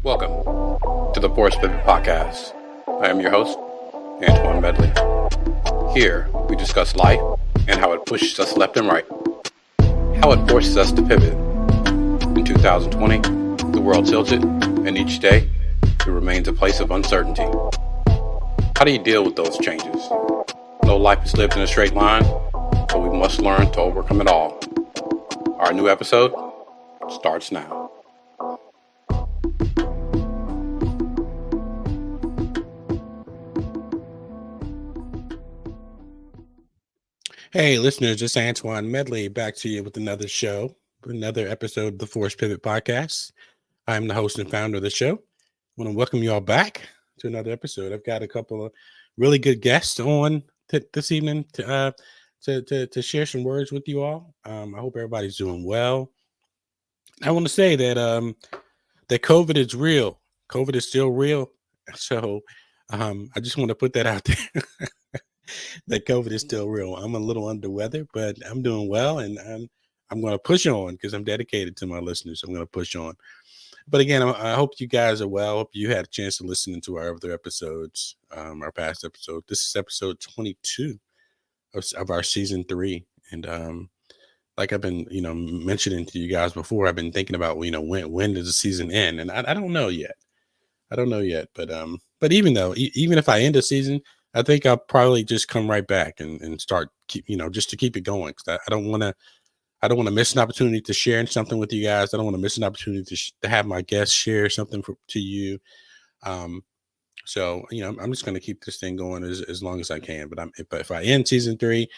Welcome to the Forced Pivot Podcast. I am your host, JuJuan Medley. Here, we discuss life and how it pushes us left and right, how it forces us to pivot. In 2020, the world tilted, and each day, it remains a place of uncertainty. How do you deal with those changes? No life is lived in a straight line, but we must learn to overcome it all. Our new episode starts now. Hey, listeners, it's JuJuan Medley back to you with another show, another episode of the Forced Pivot Podcast. I'm the host and founder of the show. I want to welcome you all back to another episode. I've got a couple of really good guests on this evening to share some words with you all. I hope everybody's doing well. I want to say that that COVID is real. COVID is still real. So I just want to put that out there. That COVID is still real. I'm a little under weather, but I'm doing well, and I'm going to push on because I'm dedicated to my listeners. I'm going to push on. But again, I hope you guys are well. I hope you had a chance to listen to our other episodes, our past episode. This is episode 22 of our season 3, and like I've been, mentioning to you guys before, I've been thinking about, when does the season end, and I don't know yet. I don't know yet, but even if I end the season, I think I'll probably just come right back and start just to keep it going. Cause I don't want to miss an opportunity to share something with you guys. I don't want to miss an opportunity to have my guests share something to you. So, I'm just going to keep this thing going as long as I can, but if I end season 3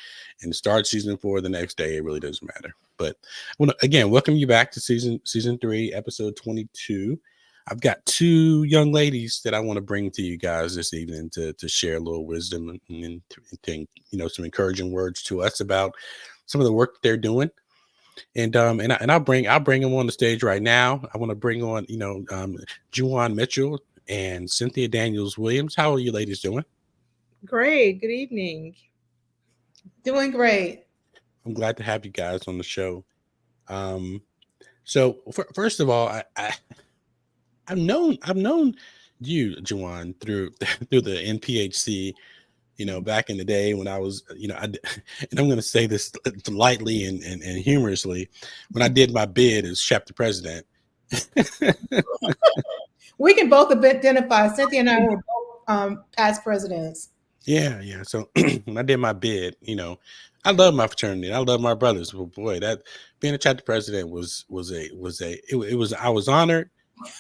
and start season 4 the next day, it really doesn't matter. But I want to, again, welcome you back to season 3, episode 22. I've got 2 young ladies that I want to bring to you guys this evening to share a little wisdom and some encouraging words to us about some of the work they're doing. And I'll bring them on the stage right now. I want to bring on JuJuan Mitchell and Cynthia Daniel-Willams. How are you ladies doing? Great. Good evening. Doing great. I'm glad to have you guys on the show. So first of all, I've known you, JuJuan, through the NPHC, back in the day when I was, and I'm going to say this lightly and humorously, when I did my bid as chapter president. We can both identify. Cynthia and I were both past presidents. Yeah. So when I did my bid, I love my fraternity. I love my brothers. Well, boy, that being a chapter president I was honored,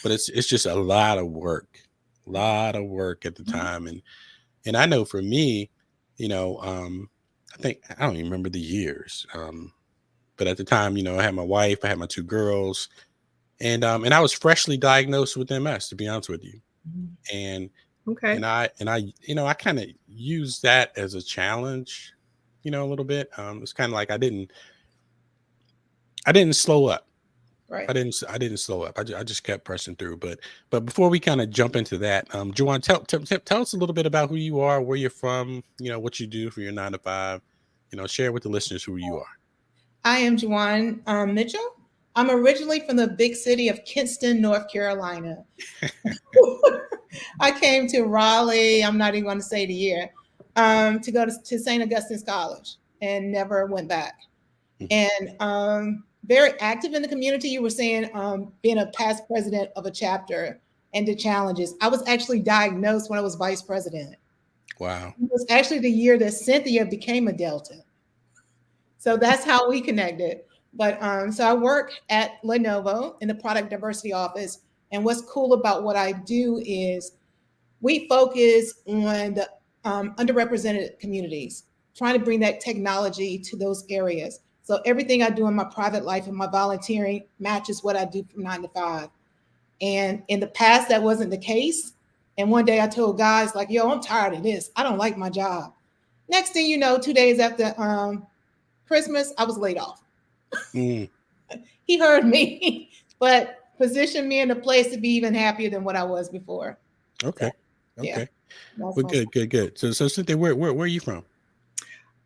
but it's just a lot of work at the time. And I know for me, I don't even remember the years. But at the time, I had my wife, I had my 2 girls, and I was freshly diagnosed with MS, to be honest with you. And okay. And I kind of used that as a challenge, a little bit. It's kind of like I didn't slow up. Right. I didn't slow up. I just kept pressing through. But before we kind of jump into that, JuJuan, tell us a little bit about who you are, where you're from, what you do for your 9 to 5. Share with the listeners who you are. I am JuJuan Mitchell. I'm originally from the big city of Kinston, North Carolina. I came to Raleigh. I'm not even going to say the year to go to St. Augustine's College and never went back. And very active in the community. You were saying being a past president of a chapter and the challenges. I was actually diagnosed when I was vice president. Wow. It was actually the year that Cynthia became a Delta. So that's how we connected. But so I work at Lenovo in the product diversity office. And what's cool about what I do is we focus on the underrepresented communities, trying to bring that technology to those areas. So everything I do in my private life and my volunteering matches what I do from 9 to 5. And in the past, that wasn't the case. And one day I told guys like, yo, I'm tired of this. I don't like my job. Next thing you know, 2 days after Christmas, I was laid off. He heard me, but positioned me in a place to be even happier than what I was before. Okay. So, yeah. Well, good. So Cynthia, where are you from?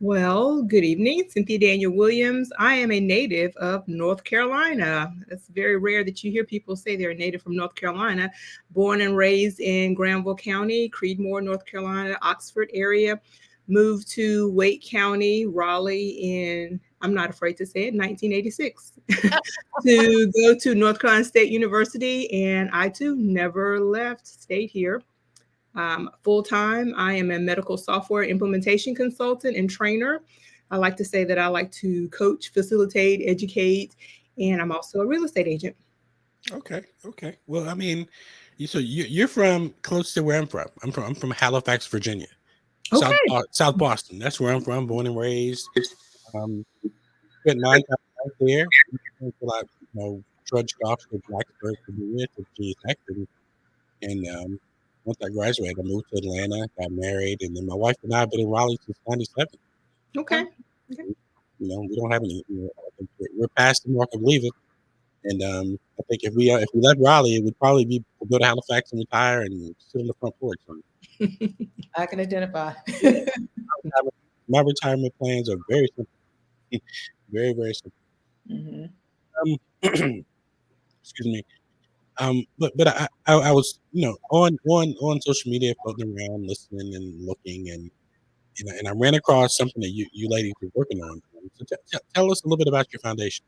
Well, good evening, Cynthia Daniel-Willams. I am a native of North Carolina. It's very rare that you hear people say they're a native from North Carolina. Born and raised in Granville County, Creedmoor, North Carolina, Oxford area. Moved to Wake County, Raleigh in, I'm not afraid to say it, 1986 to go to North Carolina State University. And I too never left, stayed here. Full time, I am a medical software implementation consultant and trainer. I like to say that I like to coach, facilitate, educate, and I'm also a real estate agent. Okay. Okay. Well, I mean, you're from close to where I'm from. I'm from Halifax, Virginia, Okay. South Boston. That's where I'm from, born and raised. Um, Spent 9 times out there until I, trudged off to Blacksburg to be with Virginia Tech, and once I graduated, I moved to Atlanta, got married, and then my wife and I have been in Raleigh since '97. Okay. Okay. We don't have any. I think we're past the mark of leaving. And I think if we left Raleigh, it would probably be to go to Halifax and retire and sit on the front porch. I can identify. My retirement plans are very simple, very very simple. Mhm. Um, excuse me. But I was on social media floating around, listening and looking, and I ran across something that you ladies are working on. So tell us a little bit about your foundation.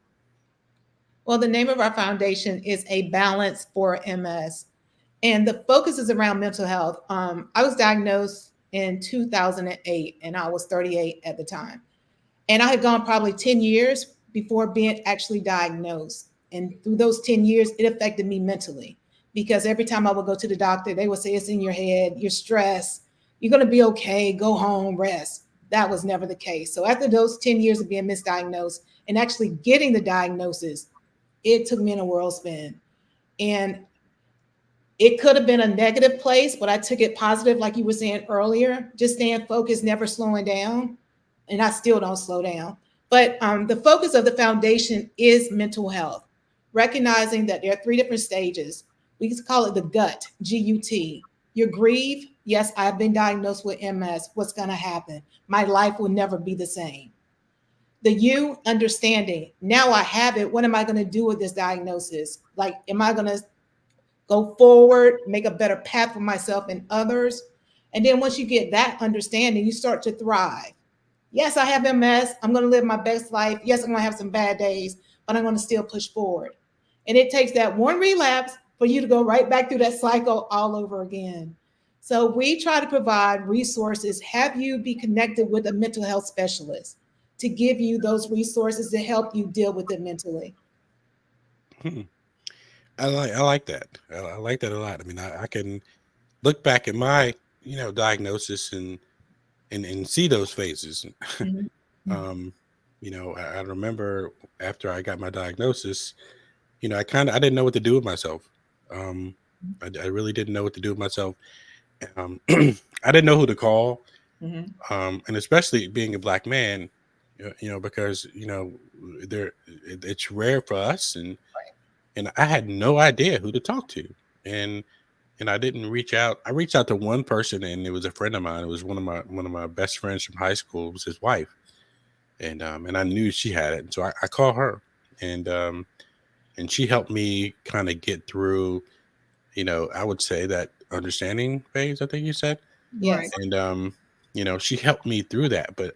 Well, the name of our foundation is A Balance for MS, and the focus is around mental health. I was diagnosed in 2008, and I was 38 at the time. And I had gone probably 10 years before being actually diagnosed. And through those 10 years, it affected me mentally because every time I would go to the doctor, they would say, it's in your head, you're stressed, you're going to be okay, go home, rest. That was never the case. So after those 10 years of being misdiagnosed and actually getting the diagnosis, it took me in a whirlwind. And it could have been a negative place, but I took it positive, like you were saying earlier, just staying focused, never slowing down. And I still don't slow down. But the focus of the foundation is mental health, recognizing that there are three different stages. We can call it the gut, GUT. You grieve. Yes, I've been diagnosed with MS. What's going to happen? My life will never be the same. The U, understanding. Now I have it. What am I going to do with this diagnosis? Like, am I going to go forward, make a better path for myself and others? And then once you get that understanding, you start to thrive. Yes, I have MS. I'm going to live my best life. Yes, I'm going to have some bad days, but I'm going to still push forward. And it takes that one relapse for you to go right back through that cycle all over again. So we try to provide resources, have you be connected with a mental health specialist to give you those resources to help you deal with it mentally. Hmm. I like that. I like that a lot. I mean, I can look back at my diagnosis and see those phases. Mhm. um, I remember after I got my diagnosis, I didn't know what to do with myself. Um, I really didn't know what to do with myself. I didn't know who to call, Mhm. and especially being a black man, because it's rare for us, and I had no idea who to talk to, and I didn't reach out. I reached out to one person, and it was a friend of mine. It was one of my best friends from high school. It was his wife, and I knew she had it, and so I called her, and and she helped me kind of get through. I would say that understanding phase. I think you said, Right. Yes. and she helped me through that. But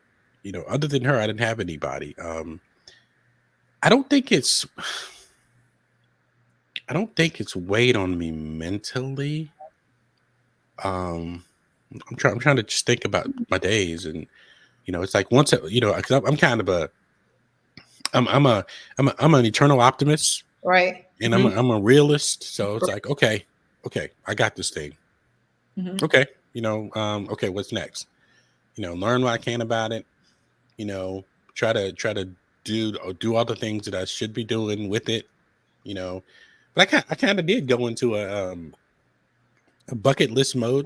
other than her, I didn't have anybody. I don't think it's I don't think it's weighed on me mentally. Um, I'm trying to just think about my days, and it's like once because I'm kind of a I'm a I'm an eternal optimist, Right. and I'm Mhm. I'm a realist. So it's like, okay, I got this thing. Mhm. Okay, okay, what's next? Learn what I can about it. You know, try to do all the things that I should be doing with it. You know, but I kind of did go into a bucket list mode.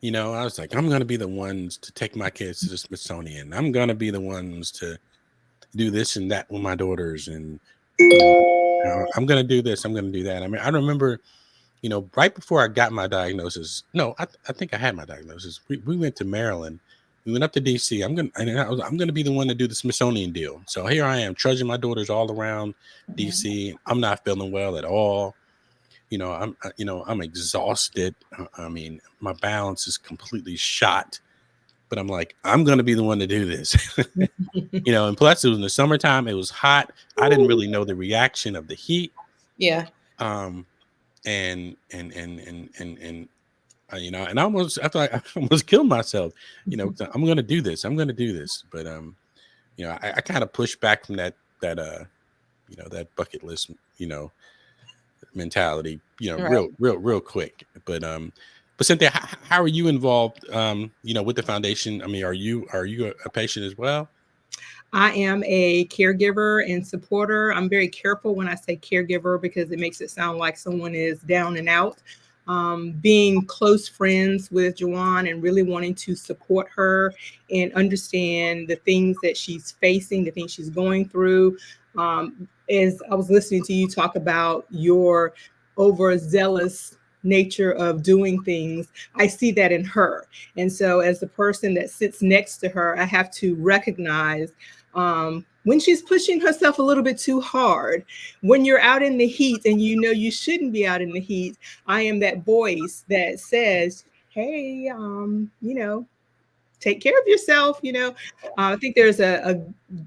I was like, I'm gonna be the ones to take my kids to the Smithsonian. I'm gonna be the ones to do this and that with my daughters, and I'm gonna do this. I'm gonna do that. I mean, I remember, right before I got my diagnosis. No, I think I had my diagnosis. We went to Maryland, We went up to DC. I'm gonna be the one to do the Smithsonian deal. So here I am, trudging my daughters all around DC. I'm not feeling well at all. I'm exhausted. I mean, my balance is completely shot. But I'm like, I'm gonna be the one to do this. And plus it was in the summertime. It was hot. I didn't really know the reaction of the heat. Yeah. And and I feel like I almost killed myself. I'm gonna do this. I'm gonna do this. But I kind of pushed back from that that bucket list mentality Right. real quick. But Cynthia, how are you involved with the foundation? I mean, are you a patient as well? I am a caregiver and supporter. I'm very careful when I say caregiver because it makes it sound like someone is down and out. Being close friends with JuJuan and really wanting to support her and understand the things that she's facing, the things she's going through. As I was listening to you talk about your overzealous nature of doing things, I see that in her. And so as the person that sits next to her, I have to recognize when she's pushing herself a little bit too hard. When you're out in the heat and you shouldn't be out in the heat, I am that voice that says, hey, take care of yourself. I think there's a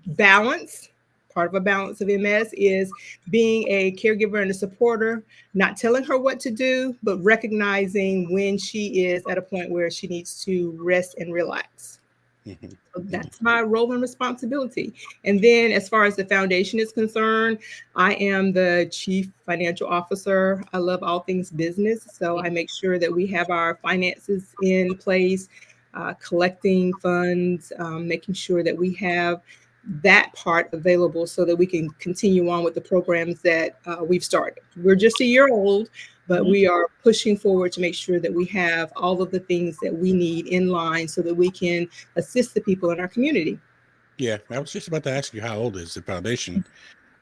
balance. Part of a balance of MS is being a caregiver and a supporter, not telling her what to do, but recognizing when she is at a point where she needs to rest and relax. Mm-hmm. So that's my role and responsibility. And then as far as the foundation is concerned, I am the chief financial officer. I love all things business. So I make sure that we have our finances in place, collecting funds, making sure that we have that part available so that we can continue on with the programs that we've started. We're just a year old, but we are pushing forward to make sure that we have all of the things that we need in line so that we can assist the people in our community. Yeah, I was just about to ask you, how old is the foundation?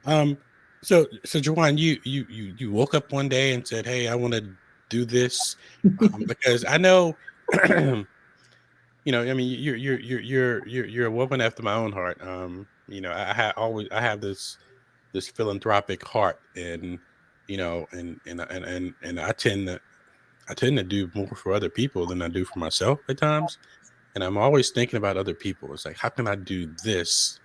So JuJuan, you woke up one day and said, "Hey, I want to do this," because I know, I mean, you're a woman after my own heart. I have this philanthropic heart, and and I tend to do more for other people than I do for myself at times. And I'm always thinking about other people. It's like, how can I do this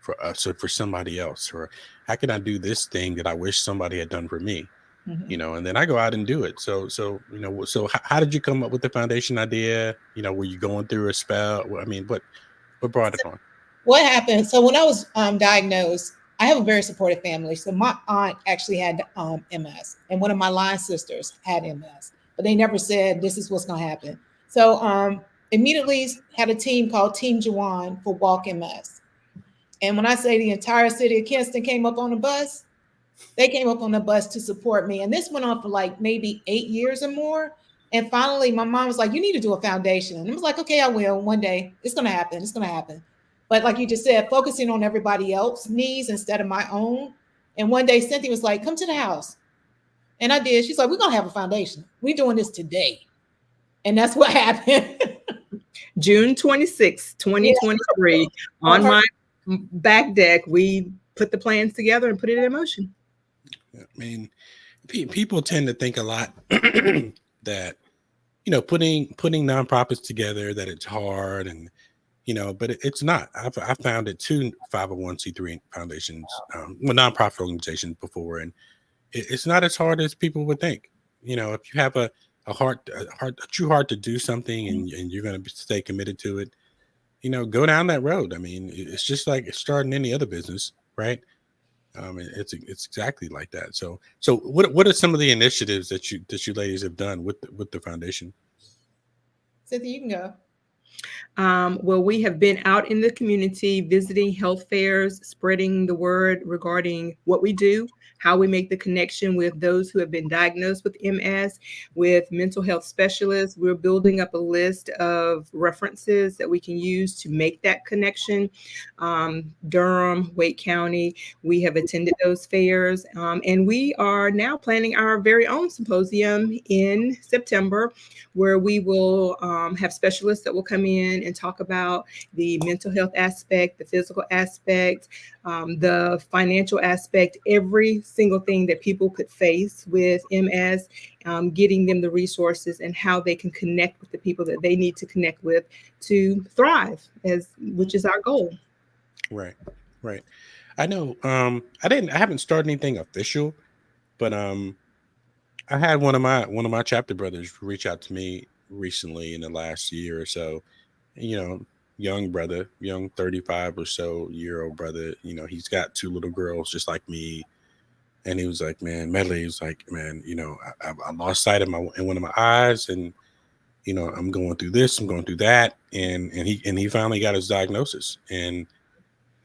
for us or for somebody else? Or how can I do this thing that I wish somebody had done for me? And then I go out and do it. So how did you come up with the foundation idea? Were you going through a spell? I mean, what brought it on? What happened? So when I was diagnosed, I have a very supportive family. So my aunt actually had MS, and one of my line sisters had MS, but they never said this is what's going to happen. So immediately had a team called Team JuJuan for Walk MS. And when I say the entire city of Kinston came up on the bus, they came up on the bus to support me. And this went on for like maybe 8 years or more. And finally, my mom was like, you need to do a foundation. And I was like, okay, I will. One day it's going to happen. It's going to happen. But like you just said, focusing on everybody else's needs instead of my own. And one day Cynthia was like, come to the house. And I did. She's like, we're going to have a foundation. We're doing this today. And that's what happened. June 26, 2023, yeah. On my back deck, we put the plans together and put it in motion. I mean, people tend to think a lot that, putting nonprofits together, that it's hard and, but it's not. I founded 2 501c3 foundations, nonprofit organizations before, and it's not as hard as people would think. If you have a true heart to do something and you're going to stay committed to it, go down that road. I mean, it's just like starting any other business, right? It's exactly like that. So what are some of the initiatives that you ladies have done with the foundation? Cynthia, you can go. Well, we have been out in the community visiting health fairs, spreading the word regarding what we do, how we make the connection with those who have been diagnosed with MS, with mental health specialists. We're building up a list of references that we can use to make that connection. Durham, Wake County, we have attended those fairs, and we are now planning our very own symposium in September, where we will have specialists that will come come in and talk about the mental health aspect, the physical aspect, the financial aspect, every single thing that people could face with MS, getting them the resources and how they can connect with the people that they need to connect with to thrive, which is our goal. Right. Right. I know. I haven't started anything official, but I had one of my chapter brothers reach out to me recently in the last year or so. You know, young brother, young 35 or so year old brother. He's got two little girls just like me. And he was like, man, Medley, he was like, man, I lost sight of in one of my eyes, and I'm going through this, I'm going through that, and he finally got his diagnosis, and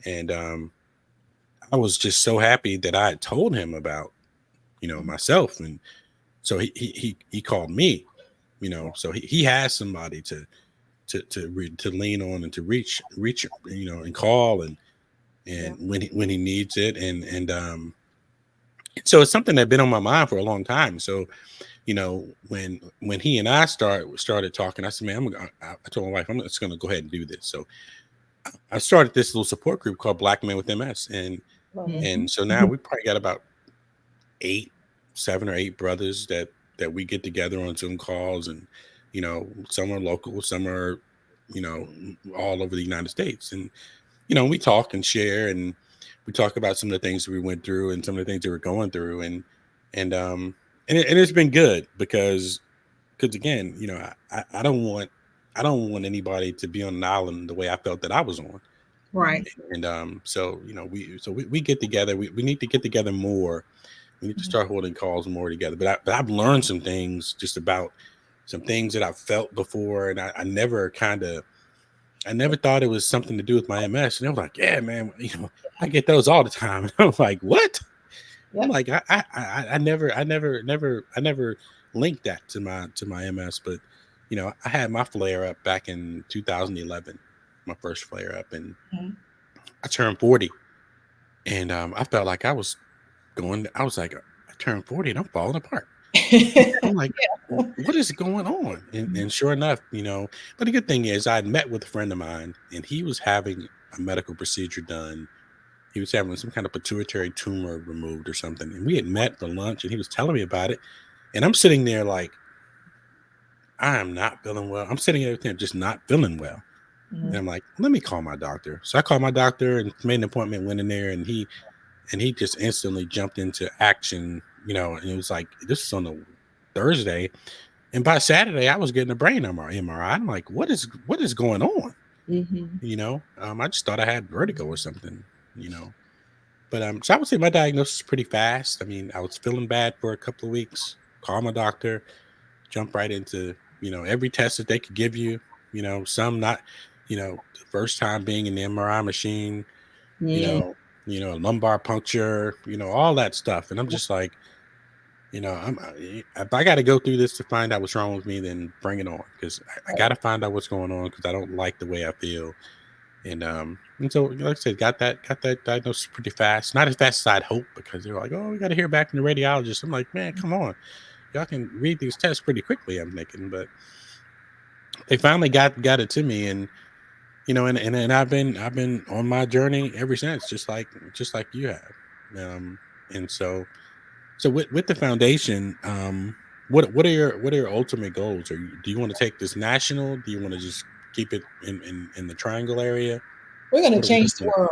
I was just so happy that I had told him about myself, and so he called me, so he has somebody to lean on and to reach, and call, and when he needs it, and so it's something that been on my mind for a long time. So when he and I started talking, I said, man, I told my wife, I'm just going to go ahead and do this. So I started this little support group called Black Men with MS, and so now we probably got about 7 or 8 brothers that we get together on Zoom calls, and some are local, some are all over the United States, and we talk and share, and we talk about some of the things we went through and some of the things that we're going through, and it's been good because again, I don't want anybody to be on an island the way I felt that I was on. Right. And so we get together. We need to get together more. We need to start holding calls more together. But I've learned some things just about some things that I've felt before, and I never thought it was something to do with my MS. And I was like, yeah, man, I get those all the time. And I'm like, what? I'm like, I never linked that to my MS, but I had my flare up back in 2011, my first flare up, and I turned 40, and I felt like I was like, I turned 40 and I'm falling apart. I'm like, what is going on? And sure enough, but the good thing is I had met with a friend of mine, and he was having a medical procedure done. He was having some kind of pituitary tumor removed or something. And we had met for lunch, and he was telling me about it. And I'm sitting there like, I am not feeling well. I'm sitting there with him just not feeling well. And I'm like, let me call my doctor. So I called my doctor and made an appointment, went in there, and he just instantly jumped into action, and it was like, this is on a Thursday. And by Saturday, I was getting a brain MRI. I'm like, what is going on? I just thought I had vertigo or something, But so I would say my diagnosis is pretty fast. I mean, I was feeling bad for a couple of weeks, call my doctor, jump right into, every test that they could give you, some not, the first time being in the MRI machine, lumbar puncture, all that stuff. And I'm just like, if I got to go through this to find out what's wrong with me, then bring it on, because I got to find out what's going on, because I don't like the way I feel. And so, like I said, got that diagnosis pretty fast. Not as fast as I'd hope, because they're like, oh, we got to hear back from the radiologist. I'm like, man, come on, y'all can read these tests pretty quickly, I'm thinking. But they finally got it to me, and and I've been on my journey ever since, just like you have. And so with the foundation, what are your ultimate goals? Do you want to take this national? Do you want to just keep it in the Triangle area? We're going to change the world.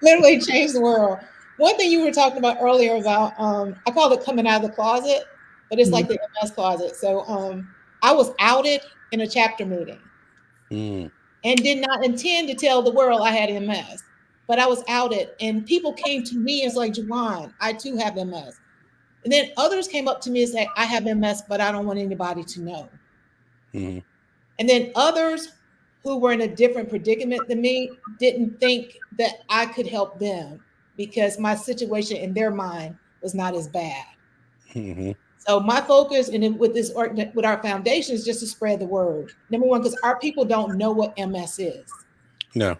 Literally change the world. One thing you were talking about earlier about, I call it coming out of the closet, but it's like the MS closet. So I was outed in a chapter meeting and did not intend to tell the world I had MS, but I was outed, and people came to me and was like, JuJuan, I too have MS. And then others came up to me and said, I have MS, but I don't want anybody to know. And then others who were in a different predicament than me didn't think that I could help them, because my situation in their mind was not as bad. So my focus with our foundation is just to spread the word. Number one, because our people don't know what MS is. No.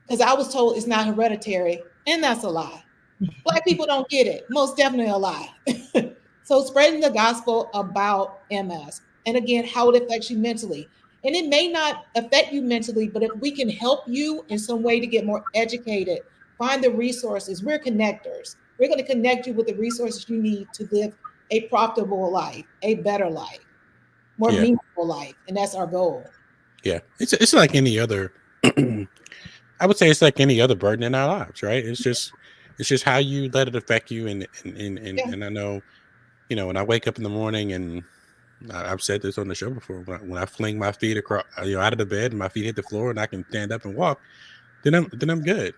Because I was told it's not hereditary, and that's a lie. Black people don't get it. Most definitely a lie. So spreading the gospel about MS, and again, how it affects you mentally. And it may not affect you mentally, but if we can help you in some way to get more educated, find the resources, we're connectors. We're going to connect you with the resources you need to live a profitable life, a better life, more Yeah. meaningful life. And that's our goal. Yeah. It's like any other I would say it's like any other burden in our lives, right? It's just how you let it affect you. Yeah. And I know, when I wake up in the morning, and I've said this on the show before, when I fling my feet across, out of the bed and my feet hit the floor and I can stand up and walk, then I'm good.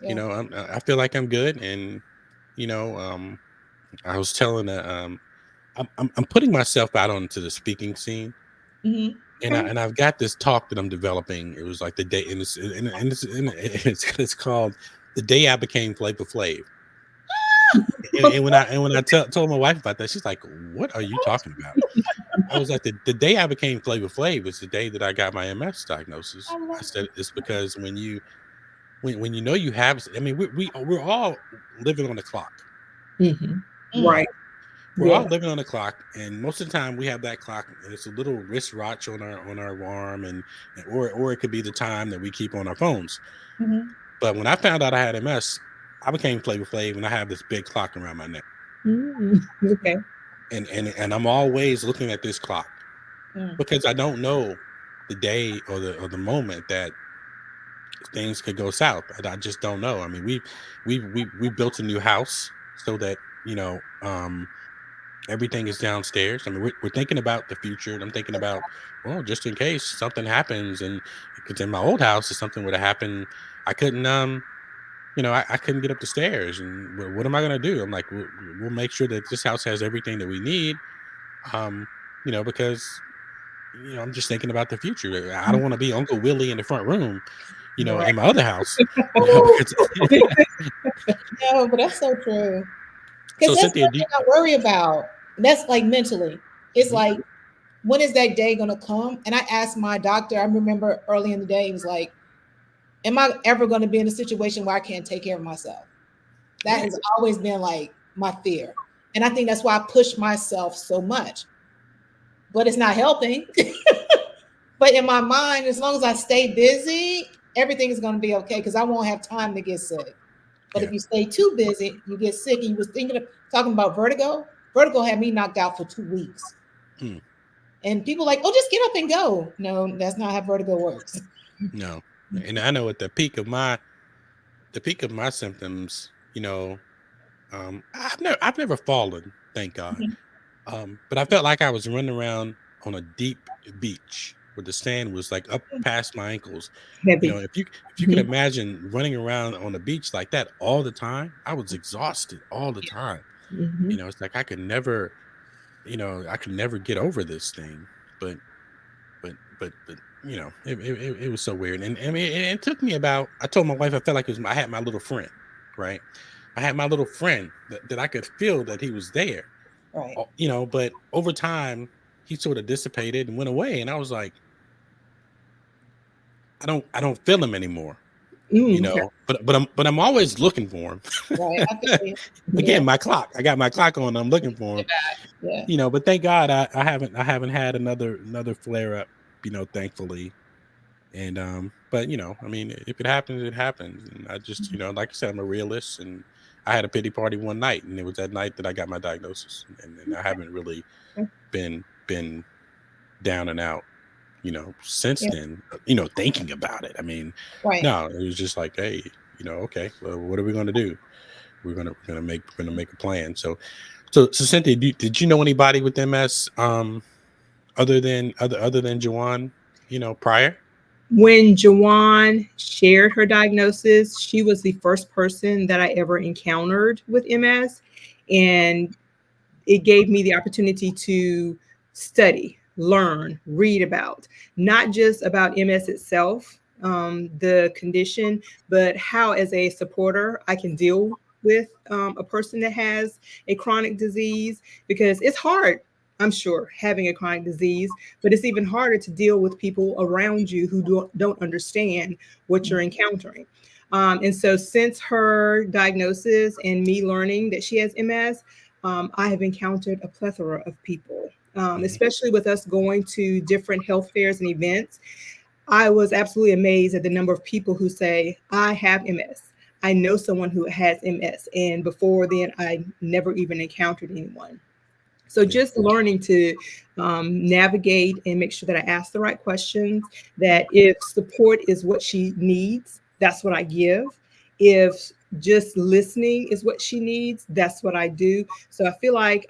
Yeah. I feel like I'm good. And, you know, I was telling, I'm putting myself out onto the speaking scene. Hmm. And I've got this talk that I'm developing. It was like the day, it's called "The Day I Became Flavor Flav." And when I told my wife about that, she's like, "What are you talking about?" I was like, "The day I became Flavor Flav was the day that I got my MS diagnosis." I love I said, "It's because when you know you have, I mean, we're all living on the clock, Mhm. it. Right. we're Yeah. all living on the clock, and most of the time we have that clock, and it's a little wristwatch on our arm, or it could be the time that we keep on our phones. Hmm. But when I found out I had MS, I became Flavor Flav, and I have this big clock around my neck, Okay. and I'm always looking at this clock Mm. because I don't know the day or the moment that things could go south. I just don't know. I mean, we built a new house so that everything is downstairs. I mean, we're thinking about the future, and I'm thinking about, well, just in case something happens, and because in my old house, if something would have happened, I couldn't, I couldn't get up the stairs, and what am I gonna do? I'm like, we'll make sure that this house has everything that we need, um, because I'm just thinking about the future. I don't want to be Uncle Willie in the front room, Right. in my other house, Oh, 'cause- no, but that's so true. Because so that's Cynthia, one thing I worry about. That's like mentally. It's Mhm. like, when is that day going to come? And I asked my doctor, I remember early in the day, he was like, am I ever going to be in a situation where I can't take care of myself? That Right. has always been like my fear. And I think that's why I push myself so much, but it's not helping. But in my mind, as long as I stay busy, everything is going to be okay because I won't have time to get sick. But Yeah. if you stay too busy, you get sick. And you was thinking of talking about vertigo. Vertigo had me knocked out for 2 weeks. Mm, And people like, oh, just get up and go. No, that's not how vertigo works. no. And I know at the peak of my symptoms, I've never fallen, thank God. Mhm. But I felt like I was running around on a deep beach where the sand was like up past my ankles. Heavy. If you could imagine running around on a beach like that all the time, I was exhausted all the time. Mm-hmm. It's like I could never get over this thing. But it was so weird. And I mean, it took me about. I told my wife I felt like I had my little friend, right? I had my little friend that I could feel that he was there. Right. But over time he sort of dissipated and went away, and I was like, I don't feel him anymore. Okay. But I'm always looking for him. Right. I feel you. Yeah. Again, my clock. I got my clock on. I'm looking for him. Yeah. But thank God I haven't had another flare up. Thankfully. And but I mean, if it happens, it happens. And I just, like I said, I'm a realist, and I had a pity party one night, and it was that night that I got my diagnosis, and I haven't really been down and out, since Yeah. then. Thinking about it. I mean, Right. no, it was just like, hey, okay, well, what are we gonna do? We're gonna make a plan. So Cynthia, did you know anybody with MS other than JuJuan, prior? When JuJuan shared her diagnosis, she was the first person that I ever encountered with MS. And it gave me the opportunity to study, learn, read about, not just about MS itself, the condition, but how, as a supporter, I can deal with a person that has a chronic disease, because it's hard. I'm sure, having a chronic disease, but it's even harder to deal with people around you who don't understand what you're encountering. And so, since her diagnosis and me learning that she has MS, I have encountered a plethora of people especially with us going to different health fairs and events. I was absolutely amazed at the number of people who say, I have MS. I know someone who has MS. And before then, I never even encountered anyone. So just learning to navigate and make sure that I ask the right questions, that if support is what she needs, that's what I give. If just listening is what she needs, that's what I do. So I feel like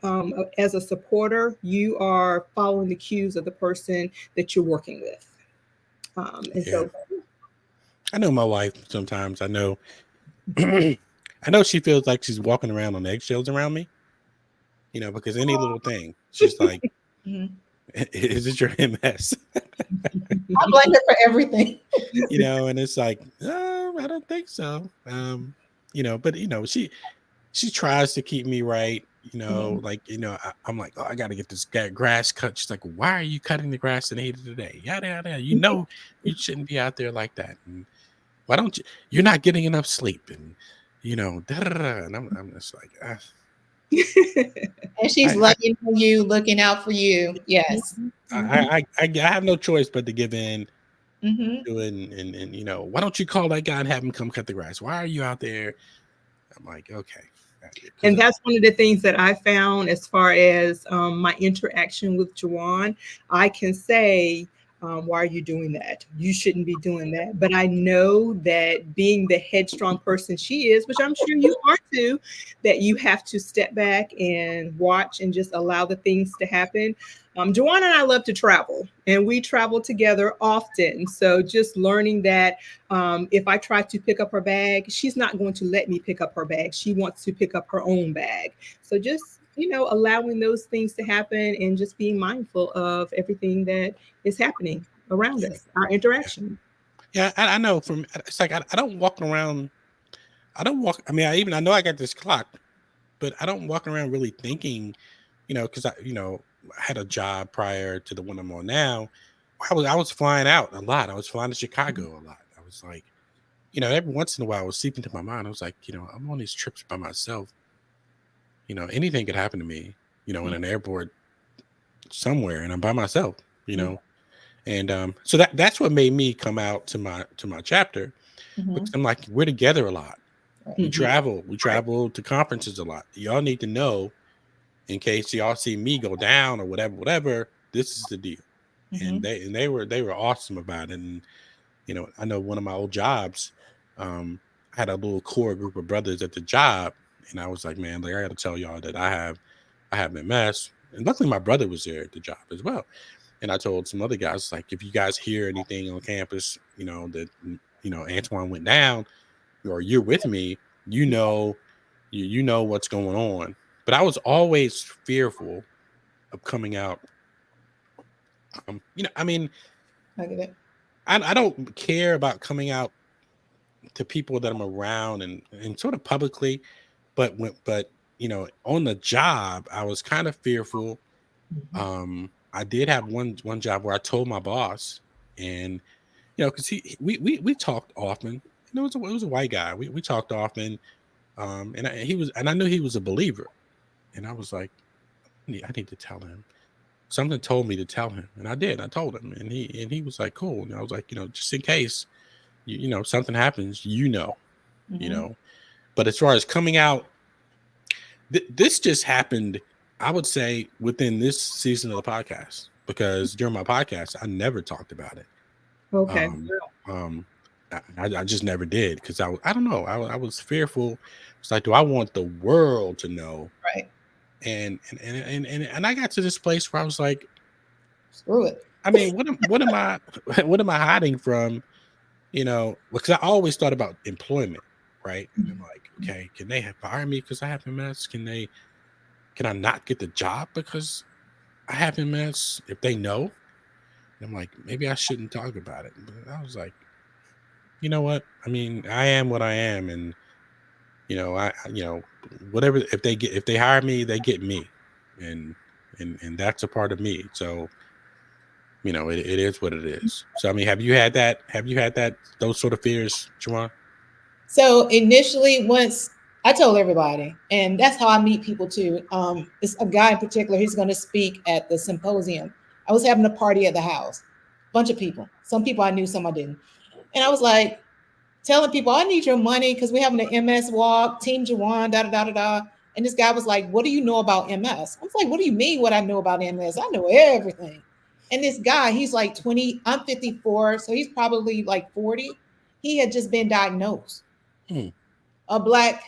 as a supporter, you are following the cues of the person that you're working with. So I know my wife sometimes. I know I know she feels like she's walking around on eggshells around me, because any little thing, she's like, is it your MS? I blame her for everything. And it's like, I don't think so. But she tries to keep me right, I'm like, oh, I gotta get this grass cut. She's like, why are you cutting the grass in the heat of the day? Yada yada. You shouldn't be out there like that. And why don't you're not getting enough sleep, and da, da, da. And I'm just like, And she's looking out for you. Yes. I have no choice but to give in Mm-hmm. to it, and why don't you call that guy and have him come cut the grass? Why are you out there? I'm like, okay. And that's one of the things that I found as far as my interaction with JuJuan. I can say, why are you doing that? You shouldn't be doing that. But I know that being the headstrong person she is, which I'm sure you are too, that you have to step back and watch and just allow the things to happen. JuJuan and I love to travel, and we travel together often. So just learning that if I try to pick up her bag, she's not going to let me pick up her bag. She wants to pick up her own bag. So just, allowing those things to happen and just being mindful of everything that is happening around us, our interaction. Yeah, I know. It's like I don't walk around. I know I got this clock, but I don't walk around really thinking, because I had a job prior to the one I'm on now. I was flying out a lot. I was flying to Chicago a lot. I was like, every once in a while, I was seeping into my mind. I was like, I'm on these trips by myself. Anything could happen to me, in an airport somewhere, and I'm by myself. And so that's what made me come out to my chapter, because I'm like, we're together a lot. We travel to conferences a lot. Y'all need to know, in case y'all see me go down or whatever, this is the deal. And they were awesome about it. And I know one of my old jobs, I had a little core group of brothers at the job, and I was like, man, I got to tell y'all that I have MS. And luckily my brother was there at the job as well. And I told some other guys, like, if you guys hear anything on campus, that Antoine went down, or you're with me, you know what's going on. But I was always fearful of coming out. I mean, I get it. I don't care about coming out to people that I'm around and sort of publicly, but on the job, I was kind of fearful. I did have one job where I told my boss, and because we talked often. It was a white guy. We talked often, and I knew he was a believer, and I was like, I need to tell him. Something told me to tell him, and I did. I told him, and he was like, cool. And I was like, just in case something happens, But as far as coming out, this just happened, I would say, within this season of the podcast, because during my podcast, I never talked about it. Okay. I just never did, because I don't know. I was fearful. It's like, do I want the world to know? Right. And I got to this place where I was like, screw it. I mean, what am I hiding from? Because I always thought about employment, right? And I'm like, okay, can they fire me because I have MS? Can I not get the job because I have MS if they know? And I'm like, maybe I shouldn't talk about it. But I was like, you know what? I mean, I am what I am, and whatever. If they hire me, they get me, and that's a part of me. So it is what it is. So I mean, have you had that? Those sort of fears, JuJuan? So initially, once I told everybody, and that's how I meet people too. It's a guy in particular. He's going to speak at the symposium. I was having a party at the house, bunch of people. Some people I knew, some I didn't. And I was like telling people, I need your money because we're having an MS walk, Team JuJuan, da da da da da. And this guy was like, "What do you know about MS?" I was like, "What do you mean? What I know about MS? I know everything." And this guy, he's like 20. I'm 54, so he's probably like 40. He had just been diagnosed. Hmm. A black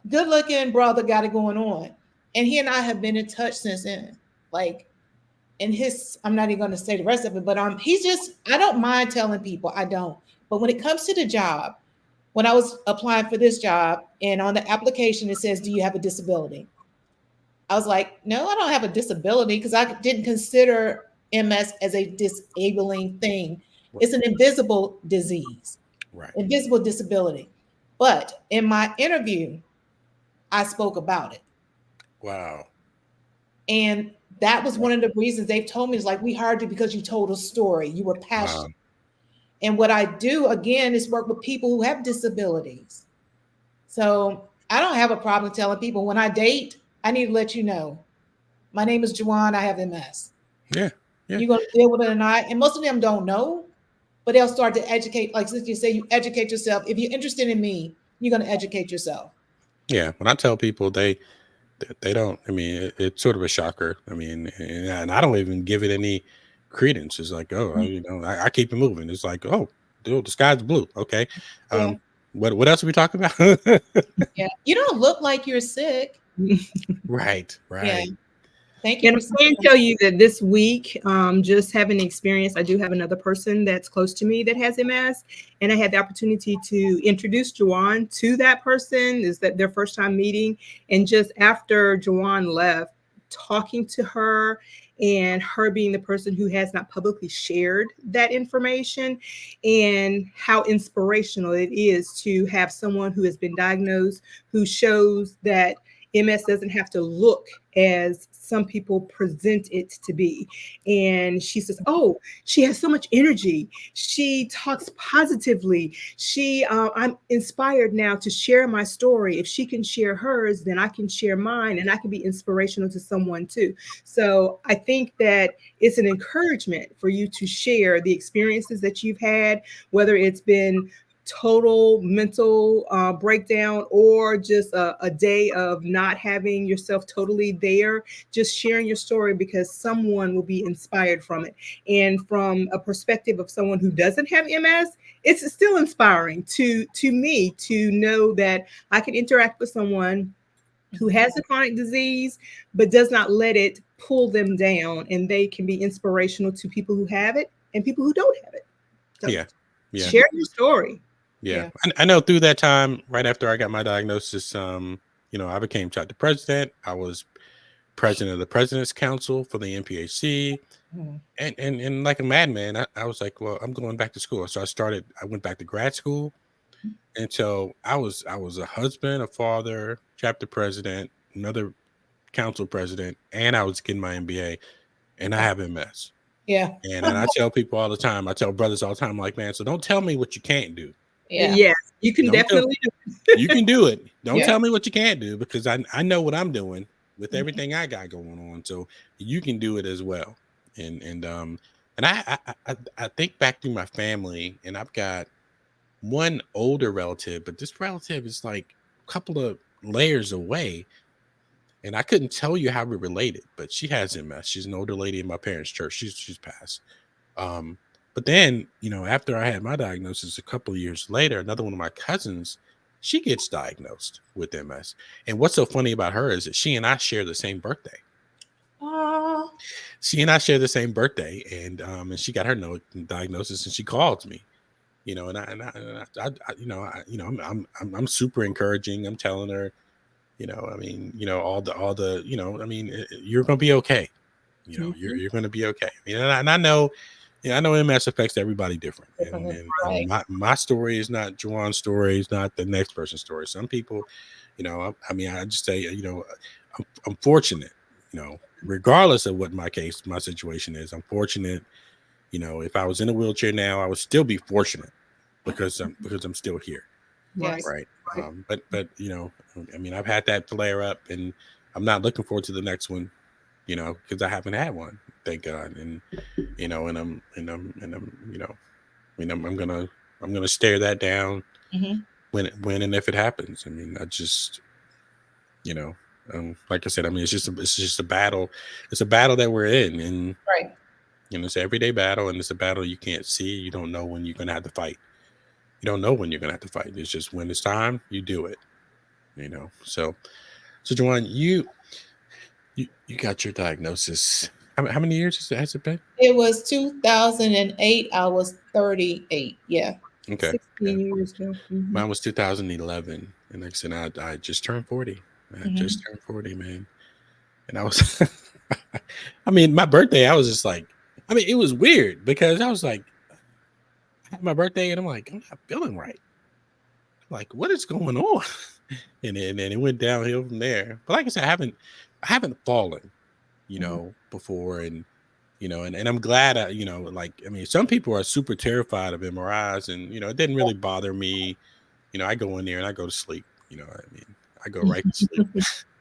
good looking brother got it going on. And he and I have been in touch since then. Like, and his, I'm not even going to say the rest of it, but he's just, I don't mind telling people, I don't. But when it comes to the job, when I was applying for this job and on the application it says, "Do you have a disability?" I was like, "No, I don't have a disability," because I didn't consider MS as a disabling thing. It's an invisible disease, Right. invisible disability. But in my interview, I spoke about it. Wow. And that was one of the reasons they've told me is like, we hired you because you told a story, you were passionate. Wow. And what I do again is work with people who have disabilities. So I don't have a problem telling people when I date, I need to let you know, my name is JuJuan, I have MS. Yeah. Yeah. You're going to deal with it or not. And most of them don't know, but they'll start to educate. Like since you say, you educate yourself. If you're interested in me, you're going to educate yourself. Yeah. When I tell people they don't, I mean, it's sort of a shocker. I mean, and I don't even give it any credence. It's like, oh, I keep it moving. It's like, oh, dude, the sky's blue. Okay. Yeah. What else are we talking about? Yeah. You don't look like you're sick. Right. Yeah. Thank you. And I can tell you that this week, just having experience, I do have another person that's close to me that has MS, and I had the opportunity to introduce JuJuan to that person. Is that their first time meeting? And just after JuJuan left, talking to her and her being the person who has not publicly shared that information, and how inspirational it is to have someone who has been diagnosed, who shows that MS doesn't have to look as some people present it to be. And she says, "Oh, she has so much energy. She talks positively. I'm inspired now to share my story. If she can share hers, then I can share mine, and I can be inspirational to someone too." So I think that it's an encouragement for you to share the experiences that you've had, whether it's been total mental breakdown or just a day of not having yourself totally there. Just sharing your story because someone will be inspired from it. And from a perspective of someone who doesn't have MS, it's still inspiring to me to know that I can interact with someone who has a chronic disease but does not let it pull them down, and they can be inspirational to people who have it and people who don't have it. So Yeah. share your story. Yeah. I know through that time, right after I got my diagnosis, I became chapter president. I was president of the President's Council for the NPHC. And like a madman, I was like, well, I'm going back to school. So I went back to grad school. And so I was a husband, a father, chapter president, another council president, and I was getting my MBA, and I have MS. Yeah. And I tell people all the time, I tell brothers all the time, like, man, so don't tell me what you can't do. Yeah. Yes, you can definitely do it. You can do it. Don't Yeah. tell me what you can't do, because I know what I'm doing with everything I got going on. So you can do it as well. And I think back through my family, and I've got one older relative, but this relative is like a couple of layers away. And I couldn't tell you how we're related, but she has MS. She's an older lady in my parents' church. She's passed. But then, after I had my diagnosis a couple of years later, another one of my cousins, she gets diagnosed with MS. And what's so funny about her is that she and I share the same birthday. Oh. She and I share the same birthday, and she got her diagnosis, and she called me, and I'm super encouraging. I'm telling her, all the, you're going to be okay. You're going to be okay. And I know, I know MS affects everybody different. And my story is not JuJuan's story. It's not the next person's story. Some people, I just say, I'm fortunate, regardless of what my situation is. I'm fortunate. If I was in a wheelchair now, I would still be fortunate because I'm still here. Yes. Right. But I mean, I've had that flare up, and I'm not looking forward to the next one, because I haven't had one, thank God. And I'm gonna stare that down when and if it happens. I mean, I just like I said, I mean, it's just a battle. It's a battle that we're in, and Right. it's an everyday battle, and it's a battle you can't see. You don't know when you're gonna have to fight. You don't know when you're gonna have to fight. It's just when it's time, you do it. So JuJuan, you got your diagnosis. How many years has it been? It was 2008. I was 38. Yeah. Okay. 16 years ago. Mine was 2011, and like I said, I just turned 40. I just turned 40, man. And I was, I mean, my birthday, I was just like, I mean, it was weird because I was like, I had my birthday, and I'm like, I'm not feeling right. I'm like, what is going on? And then it went downhill from there. But like I said, I haven't fallen, before, and and I'm glad like, I mean, some people are super terrified of MRIs, and it didn't really bother me. I go in there and I go to sleep. I mean, I go right to sleep.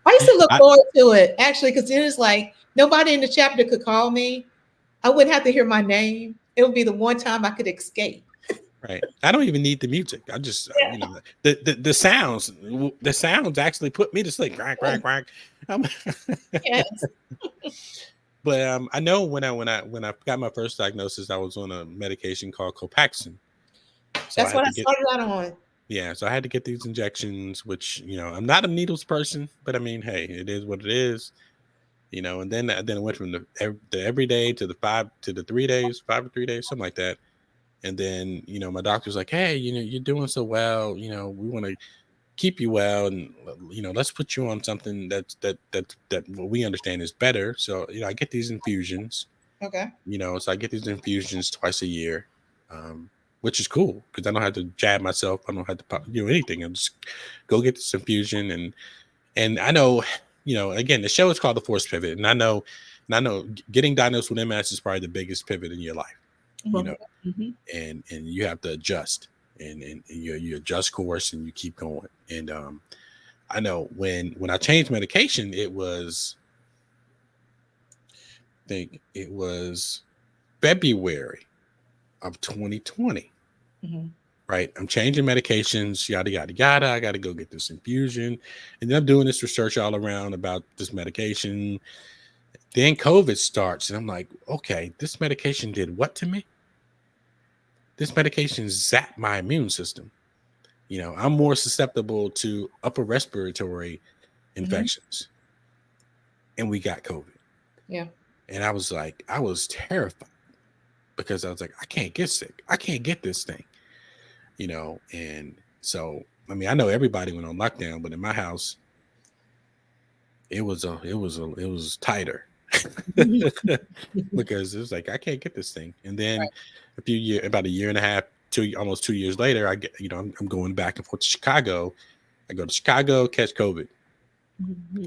I used to look forward to it, actually, because it was like nobody in the chapter could call me. I wouldn't have to hear my name. It would be the one time I could escape. Right. I don't even need the music. I just, the sounds actually put me to sleep. Quack, quack, quack. Yes. But I know when I got my first diagnosis, I was on a medication called Copaxone. So that's what I started out on. Yeah, so I had to get these injections, which I'm not a needles person, but I mean, hey, it is what it is, And then I went from the every day to the 5 to 3 days, 5 to 3 days, something like that. And then my doctor's like, hey, you're doing so well, we want to keep you well, and let's put you on something that what we understand is better. So I get these infusions. Okay. So I get these infusions twice a year, which is cool because I don't have to jab myself. I don't have to do anything. I just go get this infusion, and I know, again, the show is called The Forced Pivot, and I know getting diagnosed with MS is probably the biggest pivot in your life. And you have to adjust, and you adjust course, and you keep going. And I know when I changed medication, I think it was February of 2020. Right, I'm changing medications, yada yada yada. I got to go get this infusion, and then I'm doing this research all around about this medication. Then COVID starts, and I'm like, okay, this medication did what to me? This medication zapped my immune system. I'm more susceptible to upper respiratory infections, and we got COVID. Yeah, and I was terrified because I was like, I can't get sick. I can't get this thing. And so, I mean, I know everybody went on lockdown, but in my house, it was tighter because it was like, I can't get this thing. And then about a year and a half, almost 2 years later, I get, I'm going back and forth to Chicago. I go to Chicago, catch COVID,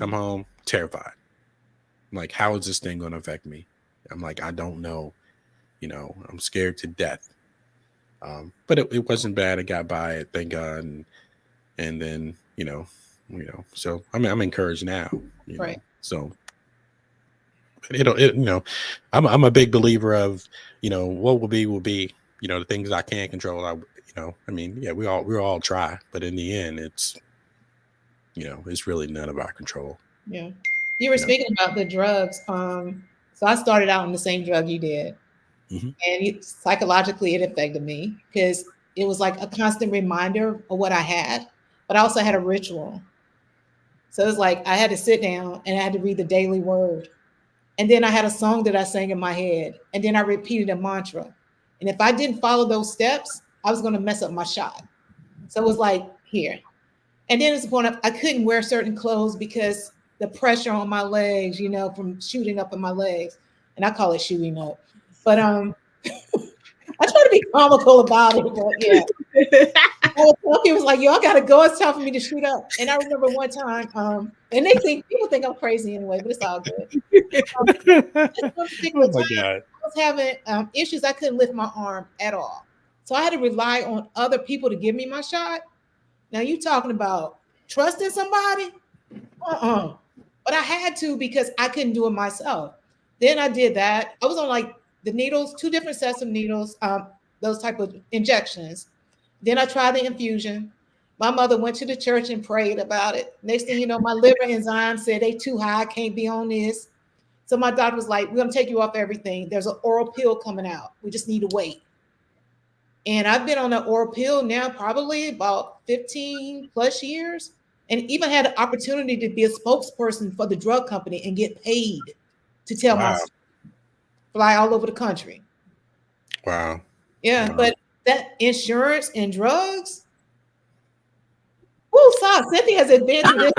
come home, terrified. I'm like, how is this thing going to affect me? I'm like, I don't know. I'm scared to death. But it wasn't bad. I got by it, thank God. And then, so I'm encouraged now, right. So I'm a big believer of, what will be, the things I can't control. I mean, yeah, we all try, but in the end, it's really none of our control. Yeah. You were speaking about the drugs. So I started out on the same drug you did. And psychologically, it affected me because it was like a constant reminder of what I had, but I also had a ritual. So it was like I had to sit down and I had to read the daily word. And then I had a song that I sang in my head. And then I repeated a mantra. And if I didn't follow those steps, I was going to mess up my shot. So it was like, here. And then it's the point of I couldn't wear certain clothes because the pressure on my legs, from shooting up in my legs. And I call it shooting up. But I try to be comical about it, but yeah. He was like, yo, I gotta go. It's time for me to shoot up. And I remember one time, and people think I'm crazy anyway, but it's all good. Oh my God. I was having issues. I couldn't lift my arm at all. So I had to rely on other people to give me my shot. Now you talking about trusting somebody? But I had to because I couldn't do it myself. Then I did that. I was on like the needles, 2 different sets of needles, those type of injections. Then I tried the infusion. My mother went to the church and prayed about it. Next thing you know, my liver enzymes said they too high, I can't be on this. So my doctor was like, we're gonna take you off everything. There's an oral pill coming out. We just need to wait. And I've been on an oral pill now probably about 15 plus years, and even had an opportunity to be a spokesperson for the drug company and get paid to tell my story, fly all over the country. Wow. Yeah, Wow. but that insurance and drugs. Woo, Cynthia has been through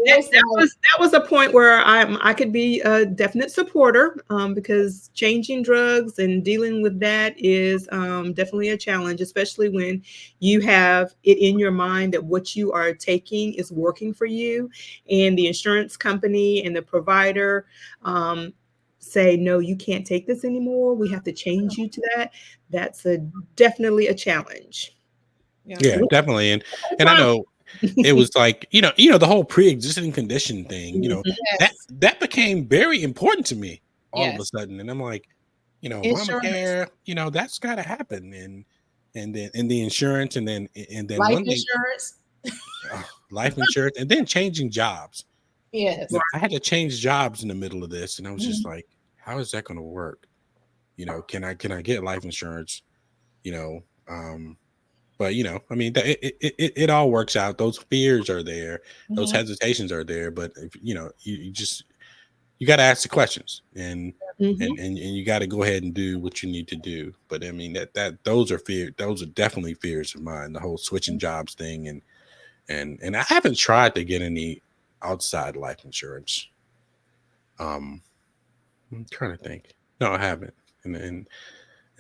this. That was a point where I could be a definite supporter, because changing drugs and dealing with that is definitely a challenge, especially when you have it in your mind that what you are taking is working for you, and the insurance company and the provider say, no, you can't take this anymore. We have to change you to that. That's definitely a challenge. Yeah, definitely. And I know it was like, the whole pre-existing condition thing, Yes. that became very important to me all of a Yes. sudden. And I'm like, Insurance. Obamacare, that's gotta happen. And then the insurance and then Life one thing, insurance. life insurance, and then changing jobs. Yes. I had to change jobs in the middle of this, and I was just like, how is that gonna work? Can I get life insurance? But I mean, it all works out. Those fears are there, those hesitations are there. But if, you got to ask the questions, and you got to go ahead and do what you need to do. But I mean, those are definitely fears of mine. The whole switching jobs thing, and I haven't tried to get any outside life insurance. I'm trying to think. No, I haven't, and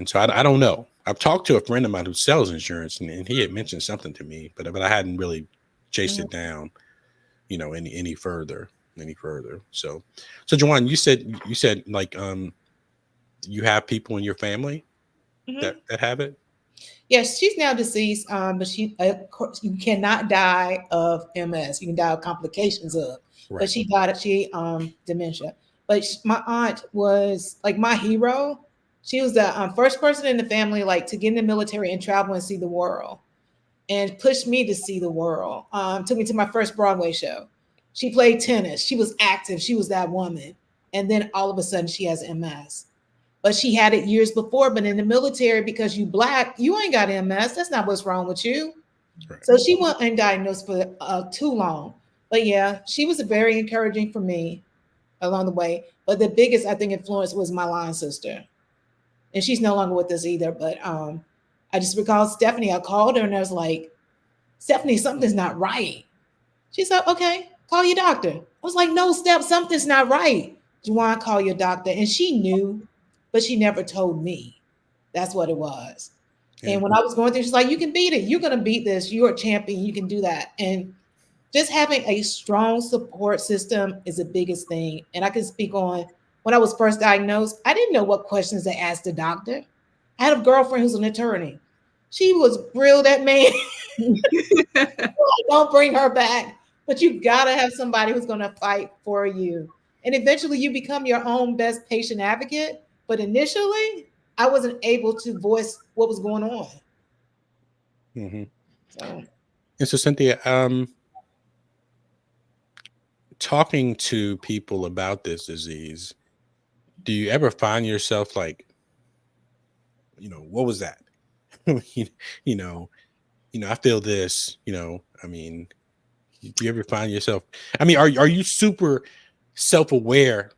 so I don't know. I've talked to a friend of mine who sells insurance, and he had mentioned something to me, but I hadn't really chased it down, any further. So JuJuan, you said like you have people in your family that have it. Yes, she's now deceased. But she, of course, you cannot die of MS. You can die of complications of. Right. But she died of dementia. But my aunt was like my hero. She was the first person in the family like to get in the military and travel and see the world, and pushed me to see the world. Took me to my first Broadway show. She played tennis. She was active. She was that woman. And then all of a sudden she has MS. But she had it years before. But in the military, because you Black, you ain't got MS. That's not what's wrong with you. Right. So she wasn't undiagnosed for too long. But yeah, she was very encouraging for me along the way. But the biggest, I think, influence was my line sister. And she's no longer with us either. But I just recall Stephanie. I called her and I was like, Stephanie, something's not right. She said, okay, call your doctor. I was like, no, Steph, something's not right. JuJuan, call your doctor. And she knew, but she never told me. That's what it was. Yeah. And when I was going through, she's like, you can beat it. You're going to beat this. You're a champion. You can do that. And just having a strong support system is the biggest thing. And I can speak on when I was first diagnosed, I didn't know what questions to ask the doctor. I had a girlfriend who's an attorney. She was grilled at me. Don't bring her back. But you got to have somebody who's going to fight for you. And eventually you become your own best patient advocate. But initially, I wasn't able to voice what was going on. And so Cynthia, talking to people about this disease, do you ever find yourself like, what was that? I feel this, I mean, do you ever find yourself, I mean, are you super self-aware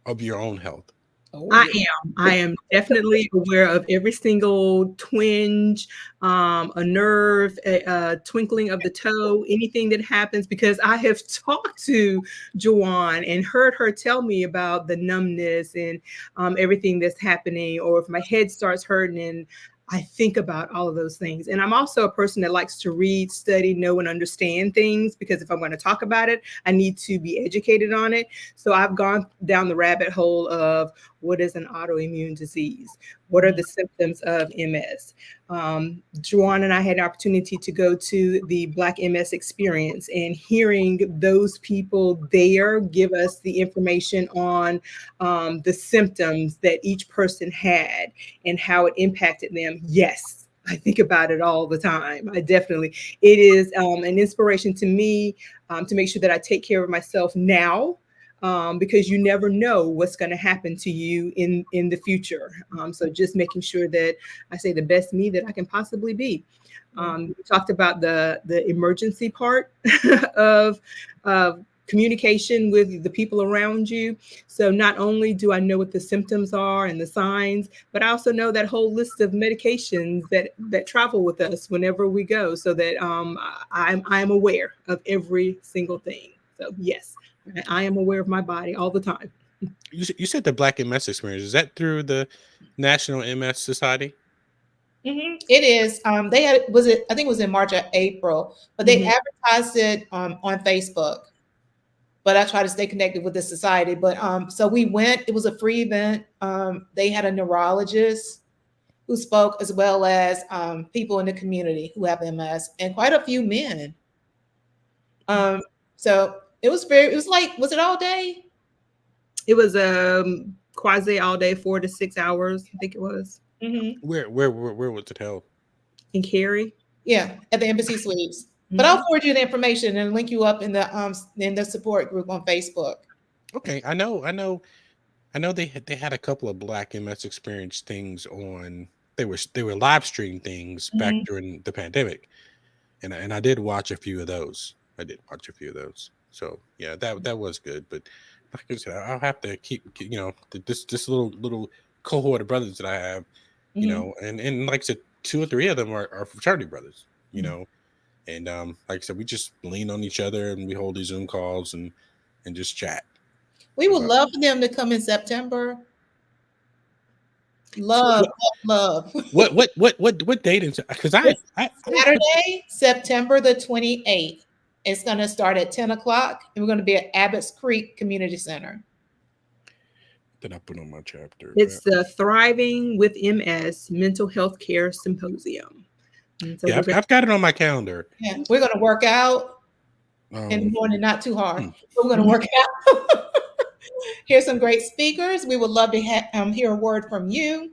of your own health? Oh, I am definitely aware of every single twinge, a nerve, a twinkling of the toe, anything that happens, because I have talked to JuJuan and heard her tell me about the numbness and everything that's happening, or if my head starts hurting, and I think about all of those things. And I'm also a person that likes to read, study, know, and understand things, because if I'm going to talk about it, I need to be educated on it. So I've gone down the rabbit hole of what is an autoimmune disease? What are the symptoms of MS? JuJuan and I had an opportunity to go to the Black MS experience, and hearing those people there give us the information on the symptoms that each person had and how it impacted them. Yes, I think about it all the time. It is an inspiration to me to make sure that I take care of myself now, because you never know what's going to happen to you in the future. So just making sure that I say the best me that I can possibly be. We talked about the emergency part of communication with the people around you. So not only do I know what the symptoms are and the signs, but I also know that whole list of medications that travel with us whenever we go, so that I'm aware of every single thing. So yes, I am aware of my body all the time. You said the Black MS experience. Is that through the National MS Society? It is. They had I think it was in March or April, but they advertised it on Facebook. But I try to stay connected with the society. But so we went. It was a free event. They had a neurologist who spoke, as well as people in the community who have MS, and quite a few men. So it was very. It was like, was it all day? It was quasi all day, 4 to 6 hours, I think it was. Where was it held? In Cary. Yeah, at the Embassy Suites. But I'll forward you the information and link you up in the support group on Facebook. Okay, I know they had a couple of Black MS experience things on. They were live stream things back during the pandemic, and I did watch a few of those. So yeah, that was good. But like I said, I'll have to keep this little cohort of brothers that I have, and like I said, 2 or 3 of them are fraternity brothers, and like I said, we just lean on each other and we hold these Zoom calls and just chat. We would love for them to come in September. Love. What date is it? Because Saturday, September the 28th. It's going to start at 10 o'clock, and we're going to be at Abbott's Creek Community Center. That I put on my chapter. It's the Thriving with MS Mental Health Care Symposium. So yeah, I've got it on my calendar. Yeah, we're going to work out in the morning, not too hard. We're going to work out. Here's some great speakers. We would love to hear a word from you,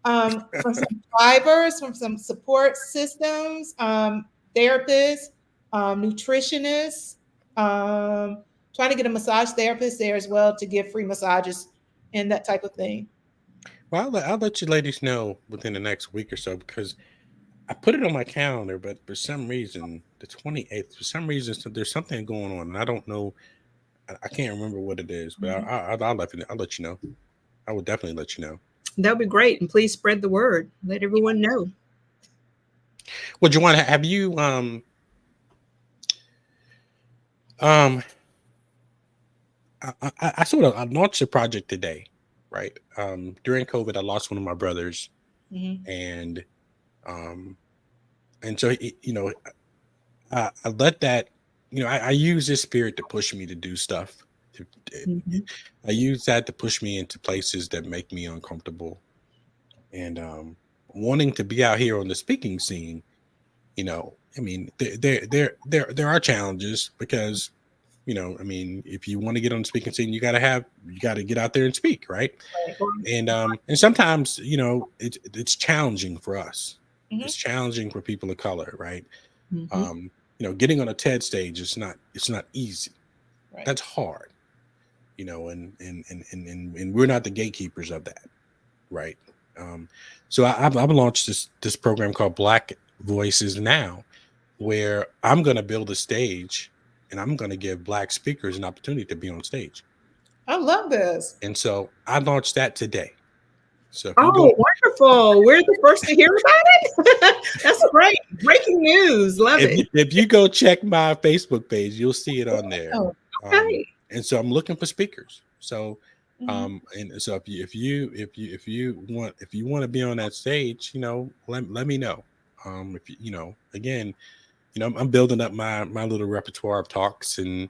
from some drivers, from some support systems, therapists, nutritionists, trying to get a massage therapist there as well to give free massages and that type of thing. Well, I'll let you ladies know within the next week or so, because I put it on my calendar, but for some reason, the 28th, there's something going on, and I don't know. I can't remember what it is, but I'll let you know. I will definitely let you know. That would be great, and please spread the word. Let everyone know. Well, JuJuan, have you I launched a project today, right? During COVID, I lost one of my brothers, and so I let that. I use this spirit to push me to do stuff. I use that to push me into places that make me uncomfortable. And wanting to be out here on the speaking scene, I mean, there are challenges because, if you want to get on the speaking scene, you got to get out there and speak, right? And sometimes, it's challenging for us. It's challenging for people of color, right? Getting on a TED stage it's not easy. Right. That's hard, and we're not the gatekeepers of that, right? So I've launched this program called Black Voices Now, where I'm going to build a stage and I'm going to give Black speakers an opportunity to be on stage. I love this. And so I launched that today. So wonderful. We're the first to hear about it. That's great. Breaking news. Love it. If you go check my Facebook page, you'll see it on there. Oh, okay. And so I'm looking for speakers. So and so if you want to be on that stage, let me know. Again, I'm building up my little repertoire of talks and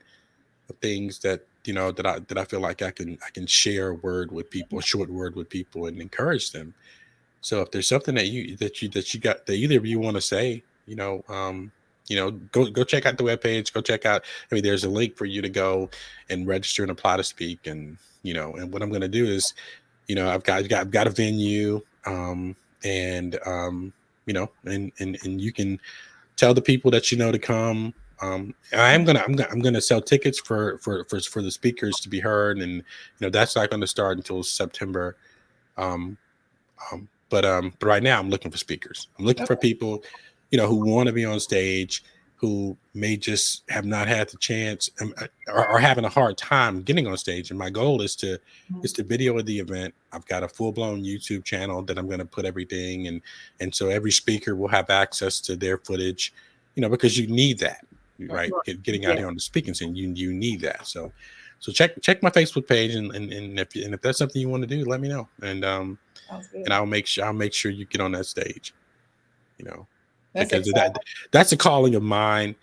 things that that I feel like I can share a short word with people and encourage them. So if there's something that you got that either of you want to say, go check out the webpage. Go check out. I mean, there's a link for you to go and register and apply to speak. And and what I'm going to do is, I've got a venue, and you can tell the people that to come. I'm gonna sell tickets for the speakers to be heard, and that's not going to start until September. But right now I'm looking for speakers. I'm looking for people, who want to be on stage, who may just have not had the chance, or having a hard time getting on stage. And my goal is to video the event. I've got a full-blown YouTube channel that I'm going to put everything, and so every speaker will have access to their footage, because you need that, right? Getting out here on the speaking scene, you need that. So check my Facebook page, and if that's something you want to do, let me know, and I'll make sure you get on that stage, because that's a calling of mine,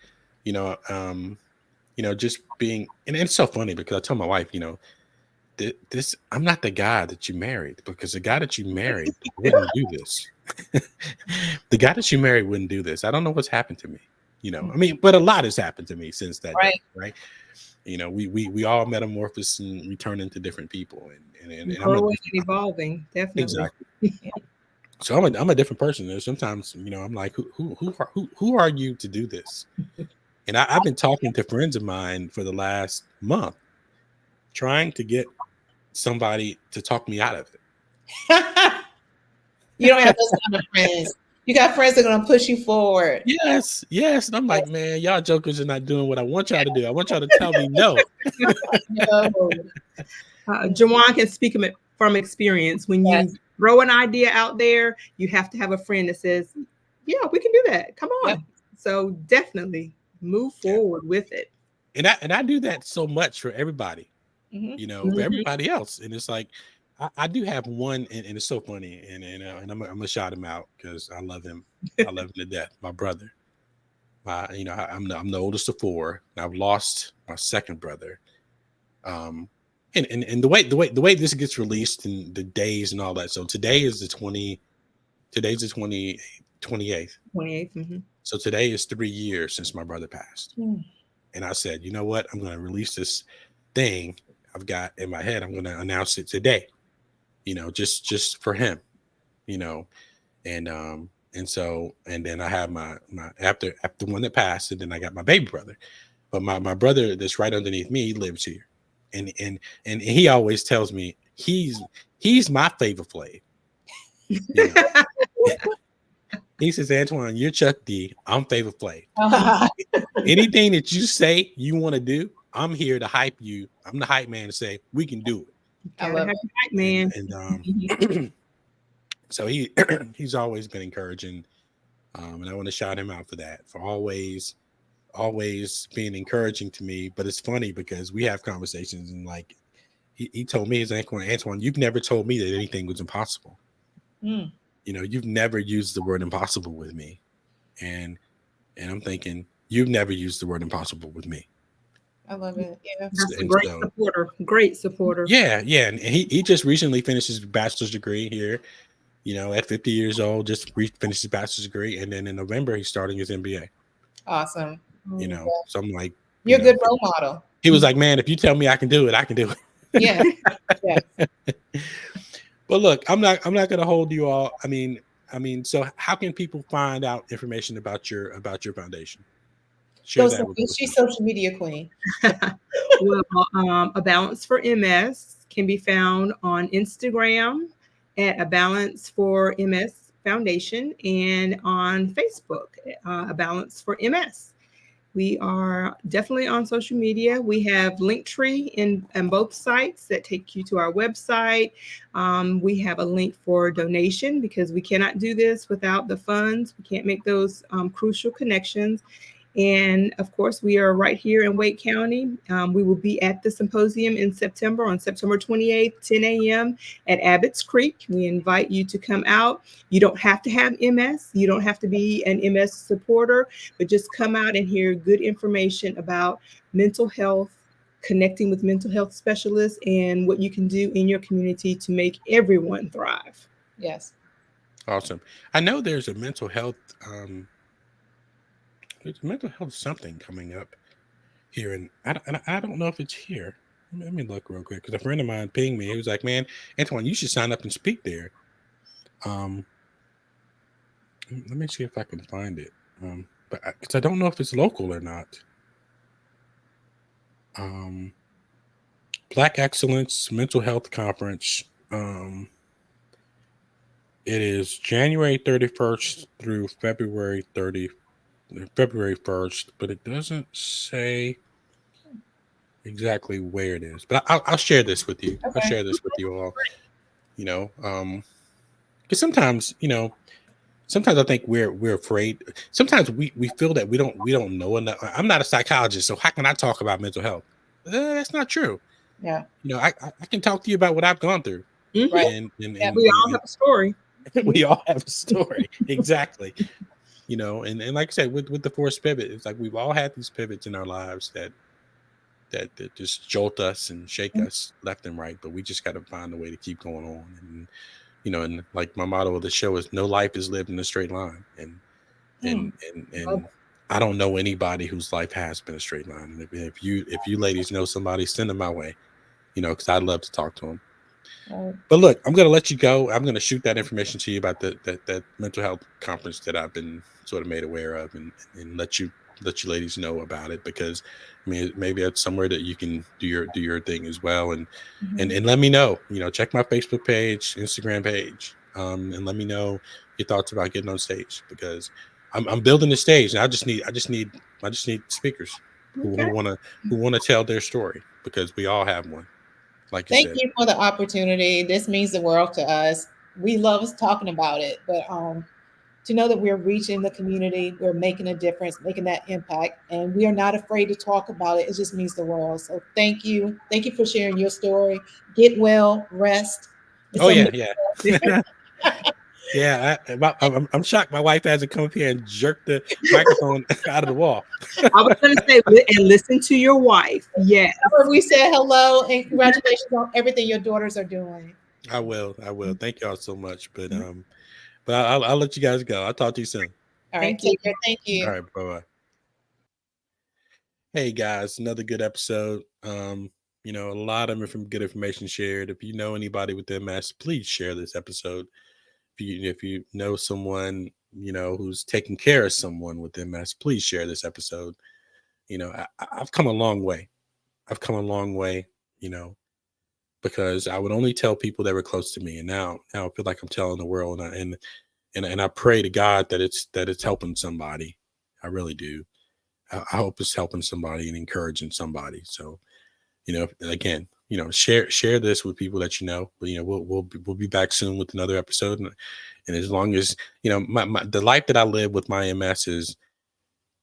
just being, and it's so funny because I tell my wife, this, I'm not the guy that you married, because the guy that you married wouldn't do this. The guy that you married wouldn't do this. I don't know what's happened to me, I mean, but a lot has happened to me since that day, right? We all metamorphose and we turn into different people, and growing and evolving, definitely. Exactly. So I'm a different person. And sometimes, I'm like, who are you to do this? And I've been talking to friends of mine for the last month, trying to get somebody to talk me out of it. You don't have those kind of friends. You got friends that are going to push you forward. Yes. And I'm like, man, y'all jokers are not doing what I want y'all to do. I want y'all to tell me no. No. JuJuan can speak from experience. When you throw an idea out there, you have to have a friend that says, yeah, we can do that. Come on. Yep. So definitely move forward with it. And I do that so much for everybody, for everybody else. And it's like, I do have one, and it's so funny, and I'm gonna shout him out because I love him. I love him to death. My brother. I'm the oldest of four. I've lost my second brother. And the way this gets released and the days and all that. So today is the 28th. 28th. Mm-hmm. So today is 3 years since my brother passed. And I said, you know what? I'm going to release this thing I've got in my head. I'm going to announce it today, just for him, and then I have my after one that passed, and then I got my baby brother. But my brother that's right underneath me, he lives here. And he always tells me he's my favorite Flav. He says, Antoine, you're Chuck D. I'm Favorite Flav. Anything that you say you want to do, I'm here to hype you. I'm the hype man to say we can do it. I love it, hype man. And so he's always been encouraging, and I want to shout him out for that, for always being encouraging to me. But it's funny because we have conversations, and like he told me, his Antoine, you've never told me that anything was impossible. You've never used the word impossible with me, and I'm thinking you've never used the word impossible with me. I love it. Yeah, that's a great supporter. Great supporter. Yeah, and he just recently finished his bachelor's degree here. At 50 years old, just finished his bachelor's degree, and then in November he's starting his MBA. Awesome. So I'm like, you're a good role model. He was like, man, if you tell me I can do it, I can do it. Yeah. But look, I'm not going to hold you all. I mean, so how can people find out information about your foundation? She's social media queen. Well, A Balance for MS can be found on Instagram at A Balance for MS Foundation, and on Facebook, A Balance for MS. We are definitely on social media. We have Linktree in both sites that take you to our website. We have a link for donation because we cannot do this without the funds. We can't make those crucial connections. And of course, we are right here in Wake County. We will be at the symposium in September, on September 28th, 10 a.m. at Abbott's Creek. We invite you to come out. You don't have to have MS. You don't have to be an MS supporter, but just come out and hear good information about mental health, connecting with mental health specialists, and what you can do in your community to make everyone thrive. Yes. Awesome. I know there's a mental health something coming up here, and I don't know if it's here. Let me look real quick, because a friend of mine pinged me. He was like, "Man, Antoine, you should sign up and speak there." Um, let me see if I can find it. But because I don't know if it's local or not. Black Excellence Mental Health Conference. It is January 31st through February 1st, but it doesn't say exactly where it is. But I'll share this with you. I'll Okay. share this with you all. Because sometimes, sometimes I think we're afraid. Sometimes we feel that we don't know enough. I'm not a psychologist, so how can I talk about mental health? That's not true. Yeah. I can talk to you about what I've gone through. Right. And We all have a story. we all have a story. Exactly. And like I said, with the forced pivot, it's like we've all had these pivots in our lives that just jolt us and shake us left and right, but we just got to find a way to keep going on. And like my motto of the show is, no life is lived in a straight line. And I don't know anybody whose life has been a straight line. And if you ladies know somebody, send them my way, because I'd love to talk to them. But look, I'm going to let you go. I'm going to shoot that information to you about that mental health conference that I've been sort of made aware of, and let you ladies know about it, because I mean, maybe that's somewhere that you can do your thing as well. And let me know, check my Facebook page, Instagram page, and let me know your thoughts about getting on stage, because I'm building the stage, and I just need speakers who want to tell their story, because we all have one. Like you said. Thank you for the opportunity. This means the world to us. We love talking about it, but to know that we're reaching the community, we're making a difference, making that impact, and we are not afraid to talk about it. It just means the world. So thank you for sharing your story. Get well, rest. Yeah. Yeah, I'm shocked my wife hasn't come up here and jerked the microphone out of the wall. I was going to say, and listen to your wife. Yes. We said hello and congratulations on everything your daughters are doing. I will. Thank y'all so much. But I'll let you guys go. I'll talk to you soon. All right. Take care. Thank you. All right. Bye-bye. Hey guys, another good episode. A lot of good information shared. If you know anybody with MS, please share this episode. If you know someone, who's taking care of someone with MS, please share this episode. I've come a long way. Because I would only tell people that were close to me. And now I feel like I'm telling the world, and I pray to God that it's helping somebody. I really do. I hope it's helping somebody and encouraging somebody. So, again, share this with people that you know. But we'll be back soon with another episode, and as long as the life that I live with my MS is,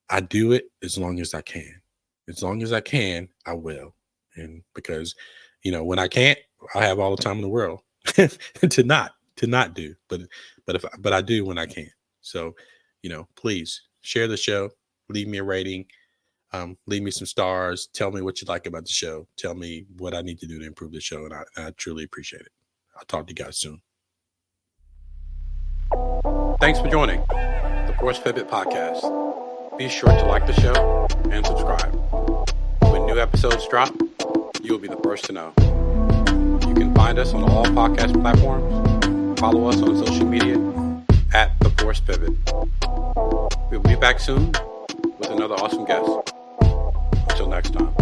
I do it as long as I can. As long as I can, I will. And because when I can't, I have all the time in the world to not do. But I do when I can. So please share the show. Leave me a rating. Leave me some stars. Tell me what you like about the show. Tell me what I need to do to improve the show. And I truly appreciate it. I'll talk to you guys soon. Thanks for joining the Forced Pivot Podcast. Be sure to like the show and subscribe. When new episodes drop, you'll be the first to know. You can find us on all podcast platforms. Follow us on social media at The Forced Pivot. We'll be back soon with another awesome guest. Until next time.